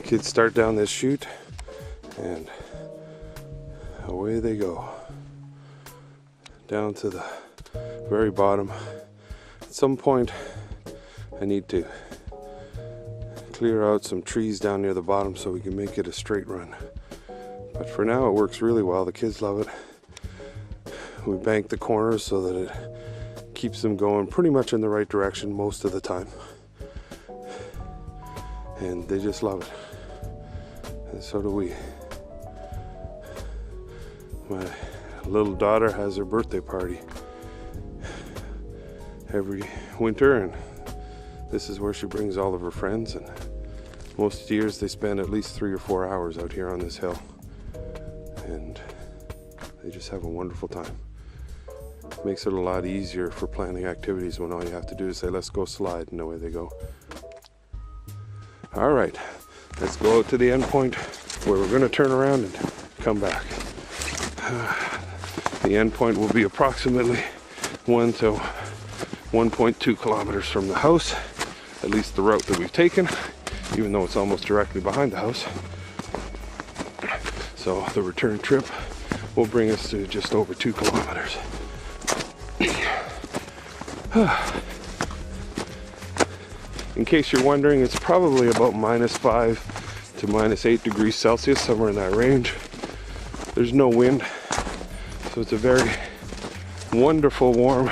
Kids start down this chute and away they go. Down to the very bottom. At some point I need to clear out some trees down near the bottom so we can make it a straight run. But for now it works really well. The kids love it. We bank the corners so that it keeps them going pretty much in the right direction most of the time. And they just love it. And so do we. My little daughter has her birthday party every winter, and this is where she brings all of her friends, and most years they spend at least 3 or 4 hours out here on this hill, and they just have a wonderful time. Makes it a lot easier for planning activities when all you have to do is say, let's go slide, and away they go. All right, let's go out to the end point where we're going to turn around and come back. The end point will be approximately 1 to 1.2 kilometers from the house, at least the route that we've taken, even though it's almost directly behind the house. So the return trip will bring us to just over 2 kilometers. In case you're wondering, it's probably about -5 to -8 degrees Celsius, somewhere in that range. There's no wind, so it's a very wonderful, warm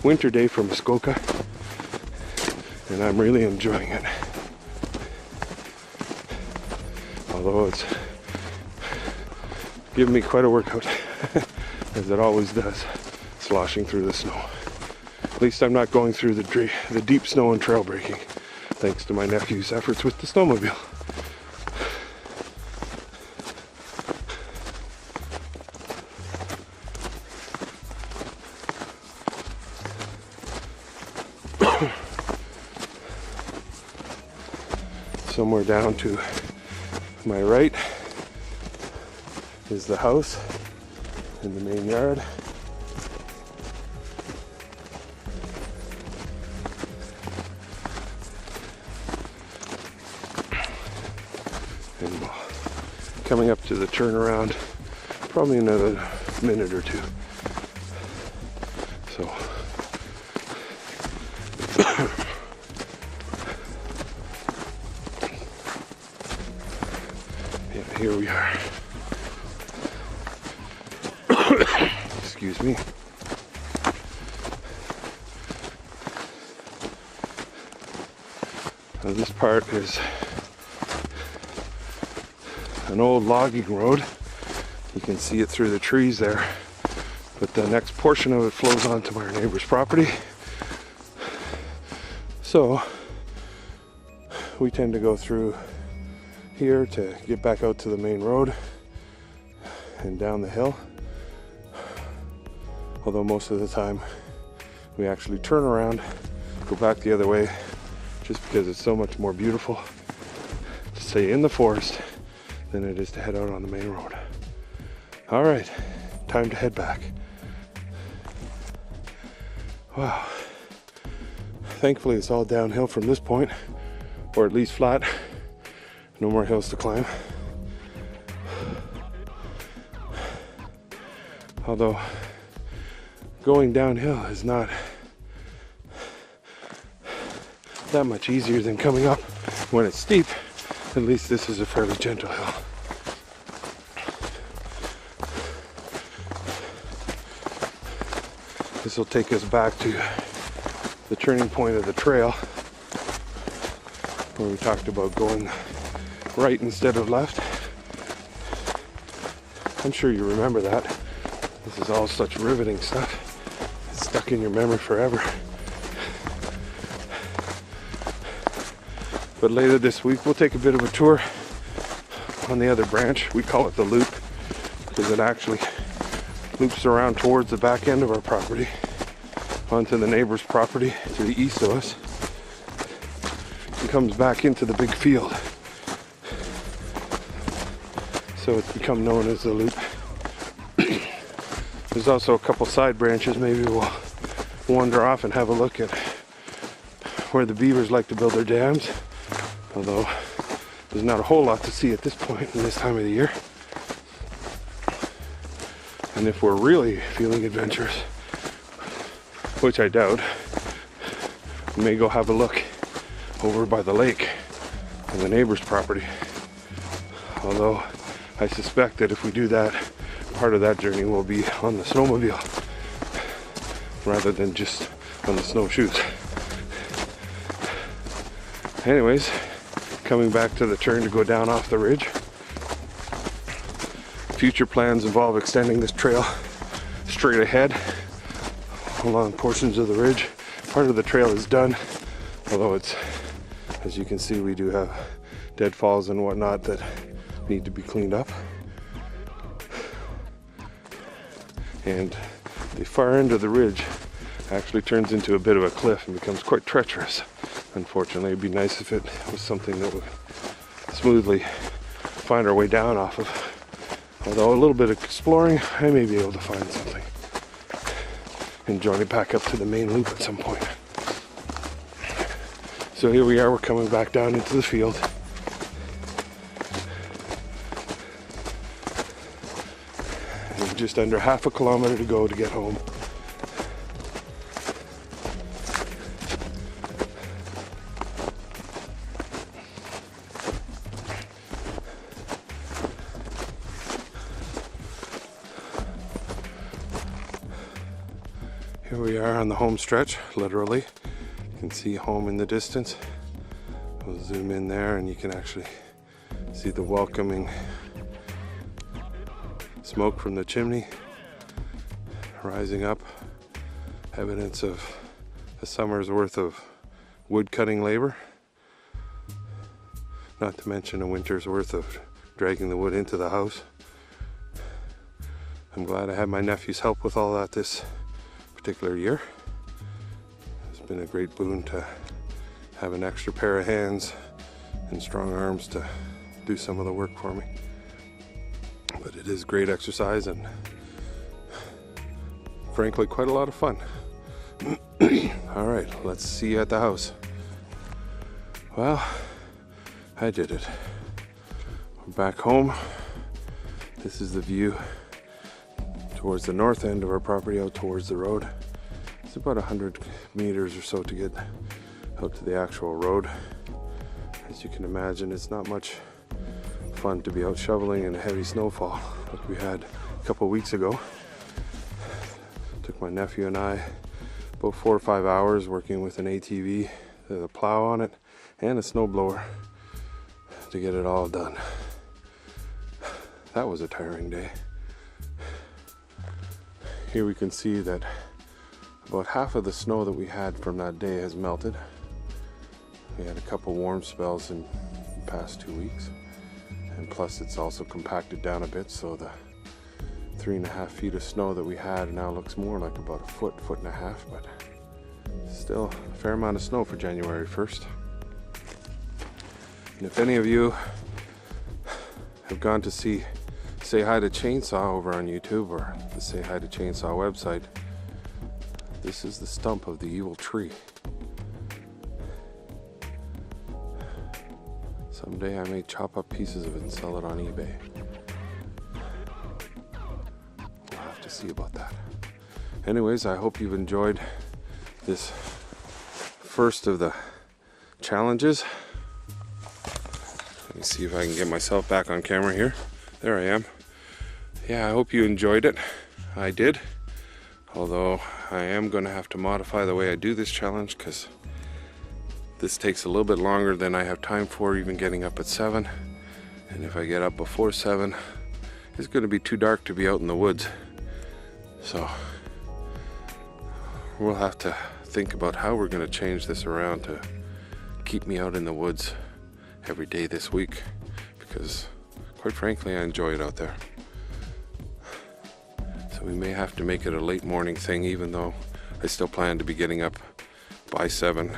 winter day for Muskoka, and I'm really enjoying it. Although it's given me quite a workout, as it always does, sloshing through the snow. At least I'm not going through the deep snow and trail breaking, thanks to my nephew's efforts with the snowmobile. Somewhere down to my right is the house in the main yard. And coming up to the turnaround, probably another minute or two. So yeah, here we are. Excuse me. Now this part is an old logging road. You can see it through the trees there, but the next portion of it flows onto our neighbor's property. So we tend to go through here to get back out to the main road and down the hill. Although most of the time we actually turn around, go back the other way, just because it's so much more beautiful to stay in the forest than it is to head out on the main road. All right, time to head back. Wow. Thankfully it's all downhill from this point, or at least flat. No more hills to climb. Although going downhill is not that much easier than coming up when it's steep. At least this is a fairly gentle hill. This will take us back to the turning point of the trail, where we talked about going right instead of left. I'm sure you remember that. This is all such riveting stuff. It's stuck in your memory forever. But later this week we'll take a bit of a tour on the other branch. We call it the loop because it actually loops around towards the back end of our property onto the neighbor's property to the east of us and comes back into the big field. So it's become known as the loop. There's also a couple side branches. Maybe we'll wander off and have a look at where the beavers like to build their dams. Although there's not a whole lot to see at this point in this time of the year. And if we're really feeling adventurous, which I doubt, we may go have a look over by the lake on the neighbor's property. Although I suspect that if we do that, part of that journey will be on the snowmobile rather than just on the snowshoes. Anyways, coming back to the turn to go down off the ridge. Future plans involve extending this trail straight ahead along portions of the ridge. Part of the trail is done, although it's, as you can see, we do have deadfalls and whatnot that need to be cleaned up. And the far end of the ridge actually turns into a bit of a cliff and becomes quite treacherous. Unfortunately, it'd be nice if it was something that would smoothly find our way down off of. Although a little bit of exploring, I may be able to find something and join it back up to the main loop at some point. So here we are, we're coming back down into the field. And just under half a kilometer to go to get home. Here we are on the home stretch, literally. You can see home in the distance. We'll zoom in there and you can actually see the welcoming smoke from the chimney rising up. Evidence of a summer's worth of wood cutting labor. Not to mention a winter's worth of dragging the wood into the house. I'm glad I had my nephew's help with all that this particular year. It's been a great boon to have an extra pair of hands and strong arms to do some of the work for me. But it is great exercise and frankly quite a lot of fun. Alright, let's see you at the house. Well, I did it. We're back home. This is the view towards the north end of our property, out towards the road. It's about 100 meters or so to get out to the actual road. As you can imagine, it's not much fun to be out shoveling in a heavy snowfall like we had a couple of weeks ago. Took my nephew and I about 4 or 5 hours working with an ATV, with a plow on it, and a snowblower to get it all done. That was a tiring day. Here we can see that about half of the snow that we had from that day has melted. We had a couple warm spells in the past 2 weeks. And plus it's also compacted down a bit, so the 3.5 feet of snow that we had now looks more like about a foot, foot and a half, but still a fair amount of snow for January 1st. And if any of you have gone to see Say Hi to Chainsaw over on YouTube or the Say Hi to Chainsaw website, this is the stump of the evil tree. Someday I may chop up pieces of it and sell it on eBay. We'll have to see about that. Anyways, I hope you've enjoyed this first of the challenges. Let me see if I can get myself back on camera here. There I am. Yeah, I hope you enjoyed it. I did. Although I am going to have to modify the way I do this challenge because this takes a little bit longer than I have time for, even getting up at 7. And if I get up before 7, it's going to be too dark to be out in the woods. So we'll have to think about how we're going to change this around to keep me out in the woods every day this week, because quite frankly I enjoy it out there. So we may have to make it a late morning thing, even though I still plan to be getting up by 7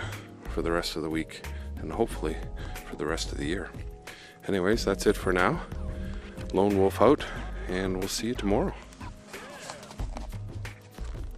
for the rest of the week and hopefully for the rest of the year. Anyways, that's it for now. Lone Wolf out, and we'll see you tomorrow.